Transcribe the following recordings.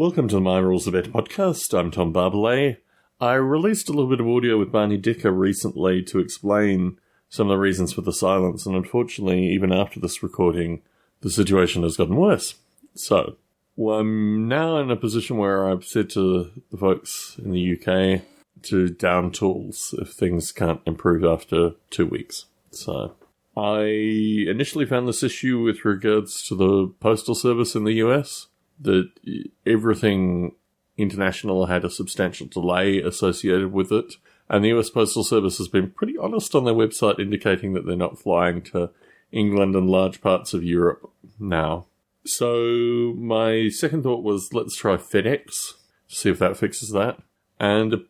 Welcome to the My Rules Are Better podcast. I'm Tom Barbalet. I released a little bit of audio with Barney Dicker recently to explain some of the reasons for the silence, and unfortunately, even after this recording, the situation has gotten worse. So, I'm now in a position where I've said to the folks in the UK to down tools if things can't improve after 2 weeks. So, I initially found this issue with regards to the postal service in the US, that everything international had a substantial delay associated with it. And the US Postal Service has been pretty honest on their website, indicating that they're not flying to England and large parts of Europe now. So my second thought was, let's try FedEx, to see if that fixes that. And a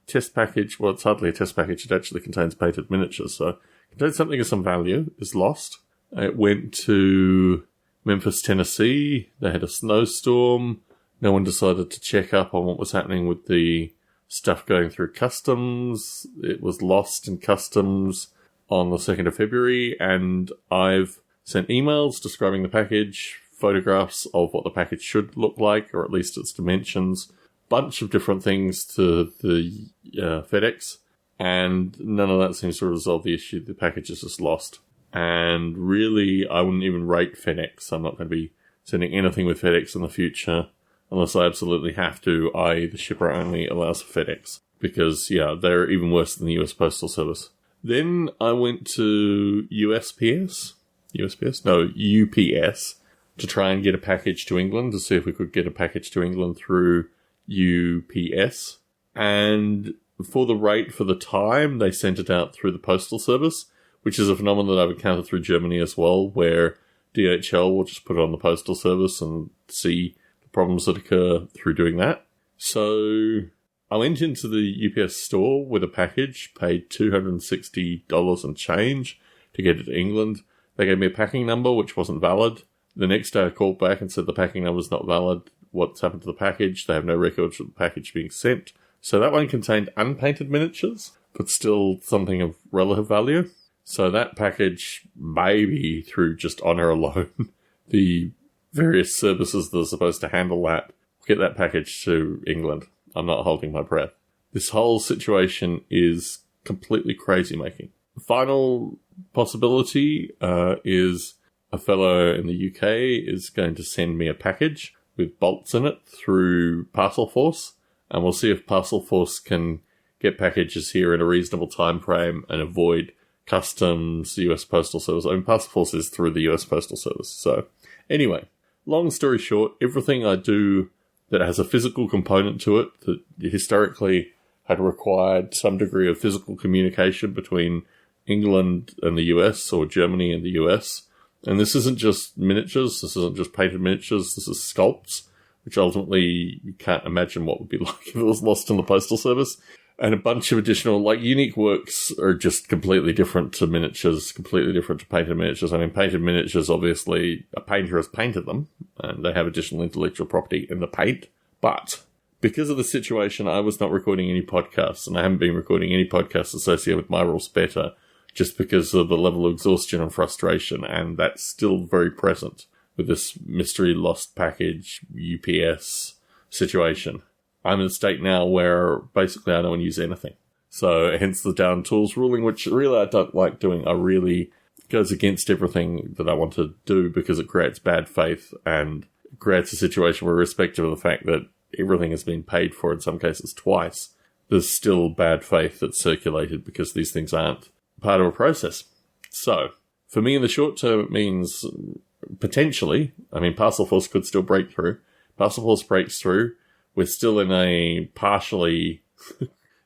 test package, well, it's hardly a test package, it actually contains painted miniatures, so it contains something of some value, is lost. It went to Memphis, Tennessee. They had a snowstorm. No one decided to check up on what was happening with the stuff going through customs. It was lost in customs on the 2nd of February, and I've sent emails describing the package, photographs of what the package should look like, or at least its dimensions, bunch of different things to the FedEx, and none of that seems to resolve the issue. The package is just lost. And really, I wouldn't even rate FedEx. I'm not going to be sending anything with FedEx in the future unless I absolutely have to, i.e. the shipper only allows for FedEx. Because, they're even worse than the US Postal Service. Then I went to UPS to try and get a package to England, to see if we could get a package to England through UPS. And for the rate, for the time, they sent it out through the Postal Service, which is a phenomenon that I've encountered through Germany as well, where DHL will just put it on the postal service and see the problems that occur through doing that. So I went into the UPS store with a package, paid $260 and change to get it to England. They gave me a packing number, which wasn't valid. The next day I called back and said the packing number's not valid. What's happened to the package? They have no records of the package being sent. So that one contained unpainted miniatures, but still something of relative value. So that package, maybe through just honour alone, the various services that are supposed to handle that, get that package to England. I'm not holding my breath. This whole situation is completely crazy-making. The final possibility is a fellow in the UK is going to send me a package with bolts in it through Parcelforce, and we'll see if Parcelforce can get packages here in a reasonable time frame and avoid customs, US Postal Service. I mean, Parcelforce is through the US Postal Service. So, anyway, long story short, everything I do that has a physical component to it, that historically had required some degree of physical communication between England and the US, or Germany and the US. And this isn't just miniatures, this isn't just painted miniatures, this is sculpts, which ultimately you can't imagine what would be like if it was lost in the Postal Service. And a bunch of additional, unique works are just completely different to miniatures, completely different to painted miniatures. I mean, painted miniatures, obviously, a painter has painted them, and they have additional intellectual property in the paint. But because of the situation, I was not recording any podcasts, and I haven't been recording any podcasts associated with My Rules Better, just because of the level of exhaustion and frustration, and that's still very present with this mystery lost package UPS situation. I'm in a state now where basically I don't want to use anything. So hence the down tools ruling, which really I don't like doing. I really goes against everything that I want to do because it creates bad faith and creates a situation where, irrespective of the fact that everything has been paid for in some cases twice, there's still bad faith that's circulated because these things aren't part of a process. So for me in the short term, it means potentially, Parcelforce could still break through. Parcelforce breaks through. We're still in a partially,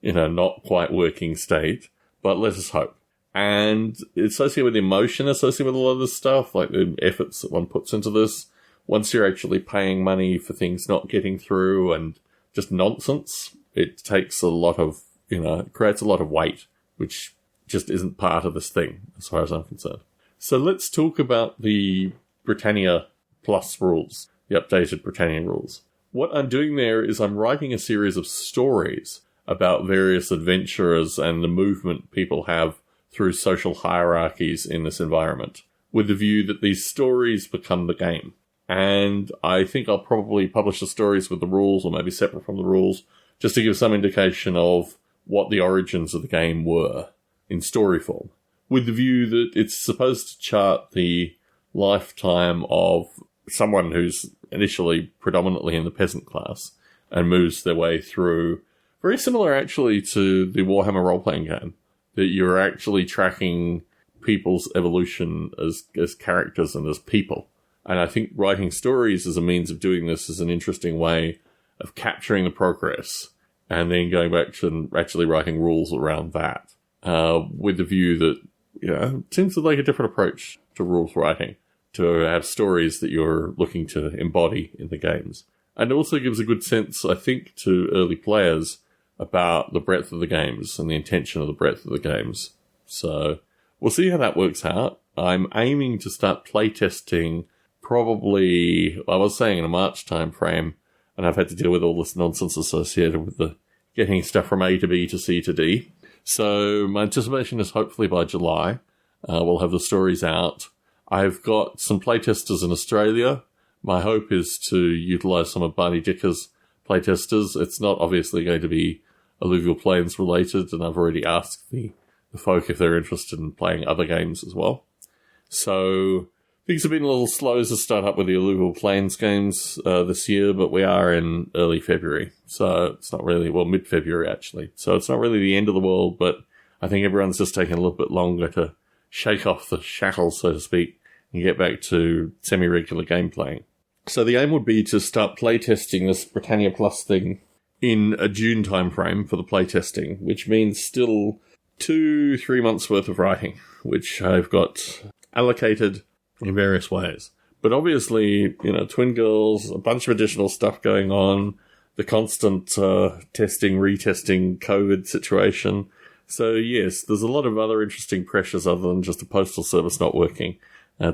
not quite working state, but let us hope. And it's associated with emotion, associated with a lot of this stuff, like the efforts that one puts into this. Once you're actually paying money for things not getting through and just nonsense, it takes a lot of, it creates a lot of weight, which just isn't part of this thing, as far as I'm concerned. So let's talk about the Britannia Plus rules, the updated Britannia rules. What I'm doing there is I'm writing a series of stories about various adventurers and the movement people have through social hierarchies in this environment, with the view that these stories become the game. and I think I'll probably publish the stories with the rules, or maybe separate from the rules, just to give some indication of what the origins of the game were in story form, with the view that it's supposed to chart the lifetime of someone who's initially predominantly in the peasant class and moves their way through, very similar actually to the Warhammer role-playing game, that you're actually tracking people's evolution as characters and as people. And I think writing stories as a means of doing this is an interesting way of capturing the progress and then going back to actually writing rules around that, with the view that, it seems like a different approach to rules writing, to have stories that you're looking to embody in the games. And it also gives a good sense, I think, to early players about the breadth of the games and the intention of the breadth of the games. So we'll see how that works out. I'm aiming to start playtesting probably, I was saying in a March time frame, and I've had to deal with all this nonsense associated with the getting stuff from A to B to C to D. So my anticipation is hopefully by July, we'll have the stories out. I've got some playtesters in Australia. My hope is to utilise some of Barney Dicker's playtesters. It's not obviously going to be Alluvial Plains related, and I've already asked the folk if they're interested in playing other games as well. So things have been a little slow to start up with the Alluvial Plains games this year, but we are in early February. So it's not really, mid-February actually. So it's not really the end of the world, but I think everyone's just taking a little bit longer to shake off the shackles, so to speak, and get back to semi-regular game playing. So the aim would be to start playtesting this Britannia Plus thing in a June timeframe for the playtesting, which means still 2-3 months worth of writing, which I've got allocated in various ways. But obviously, Twin Girls, a bunch of additional stuff going on, the constant testing, retesting COVID situation. So yes, there's a lot of other interesting pressures other than just the postal service not working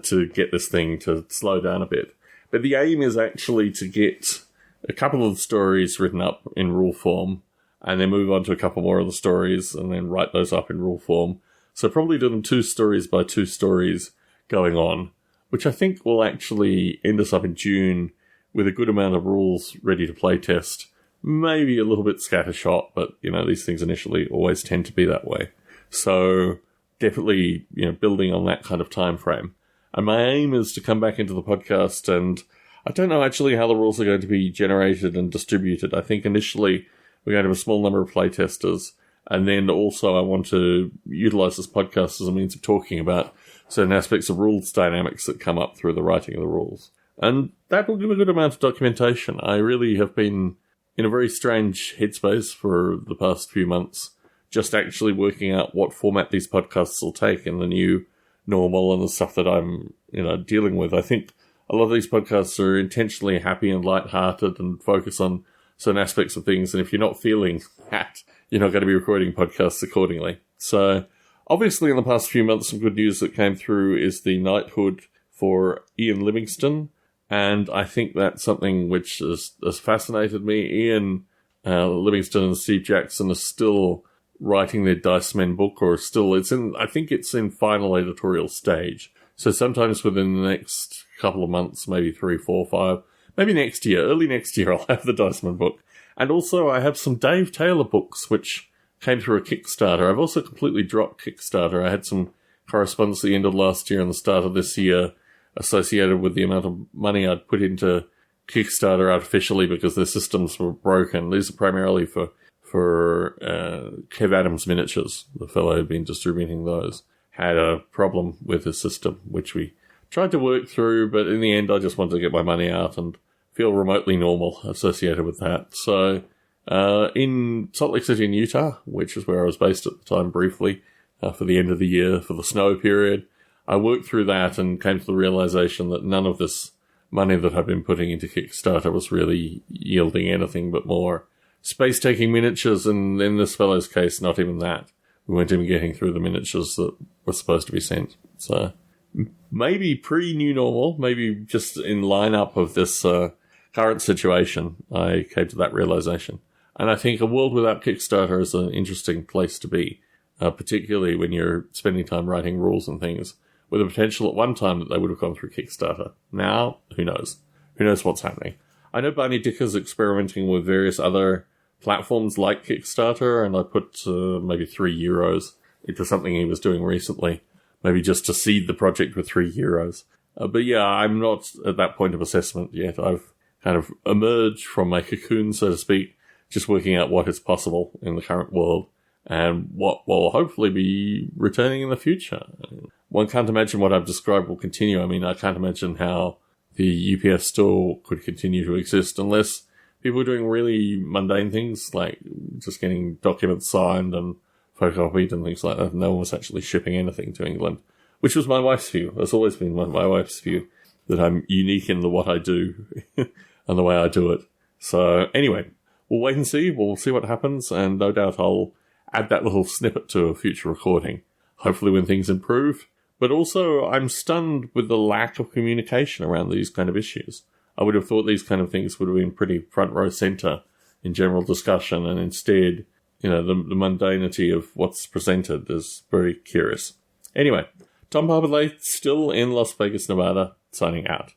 to get this thing to slow down a bit. But the aim is actually to get a couple of stories written up in rule form, and then move on to a couple more of the stories, and then write those up in rule form. So probably do them 2 stories by 2 stories going on, which I think will actually end us up in June with a good amount of rules ready to play test. Maybe a little bit scattershot, but, these things initially always tend to be that way. So definitely, building on that kind of time frame. And my aim is to come back into the podcast, and I don't know actually how the rules are going to be generated and distributed. I think initially we're going to have a small number of playtesters, and then also I want to utilize this podcast as a means of talking about certain aspects of rules dynamics that come up through the writing of the rules. And that will give a good amount of documentation. I really have been in a very strange headspace for the past few months, just actually working out what format these podcasts will take in the new normal and the stuff that I'm, dealing with. I think a lot of these podcasts are intentionally happy and lighthearted and focus on certain aspects of things. And if you're not feeling that, you're not going to be recording podcasts accordingly. So obviously in the past few months, some good news that came through is the knighthood for Ian Livingstone. And I think that's something which has fascinated me. Ian Livingstone and Steve Jackson are still writing their Dice Men book, or still, I think it's in final editorial stage. So sometimes within the next couple of months, maybe 3, 4, 5, maybe next year, early next year, I'll have the Dice Men book. And also I have some Dave Taylor books, which came through a Kickstarter. I've also completely dropped Kickstarter. I had some correspondence at the end of last year and the start of this year associated with the amount of money I'd put into Kickstarter artificially because their systems were broken. These are primarily for Kev Adams Miniatures. The fellow who'd been distributing those had a problem with his system, which we tried to work through, but in the end I just wanted to get my money out and feel remotely normal associated with that. So in Salt Lake City in Utah, which is where I was based at the time briefly, for the end of the year, for the snow period, I worked through that and came to the realization that none of this money that I've been putting into Kickstarter was really yielding anything but more space-taking miniatures, and in this fellow's case, not even that. We weren't even getting through the miniatures that were supposed to be sent. So maybe pre-new normal, maybe just in line-up of this current situation, I came to that realization. And I think a world without Kickstarter is an interesting place to be, particularly when you're spending time writing rules and things, with the potential at one time that they would have gone through Kickstarter. Now, who knows? Who knows what's happening? I know Barney Dicker's experimenting with various other platforms like Kickstarter, and I put maybe €3 into something he was doing recently, maybe just to seed the project with €3. But yeah, I'm not at that point of assessment yet. I've kind of emerged from my cocoon, so to speak, just working out what is possible in the current world and what will hopefully be returning in the future. One can't imagine what I've described will continue. I mean, I can't imagine how the UPS store could continue to exist unless people are doing really mundane things like just getting documents signed and photocopied and things like that. No one was actually shipping anything to England, which was my wife's view. It's always been my wife's view that I'm unique in what I do and the way I do it. So anyway, we'll wait and see. We'll see what happens, and no doubt I'll add that little snippet to a future recording, hopefully when things improve. But also, I'm stunned with the lack of communication around these kind of issues. I would have thought these kind of things would have been pretty front row center in general discussion, and instead, the mundanity of what's presented is very curious. Anyway, Tom Barbalet, still in Las Vegas, Nevada, signing out.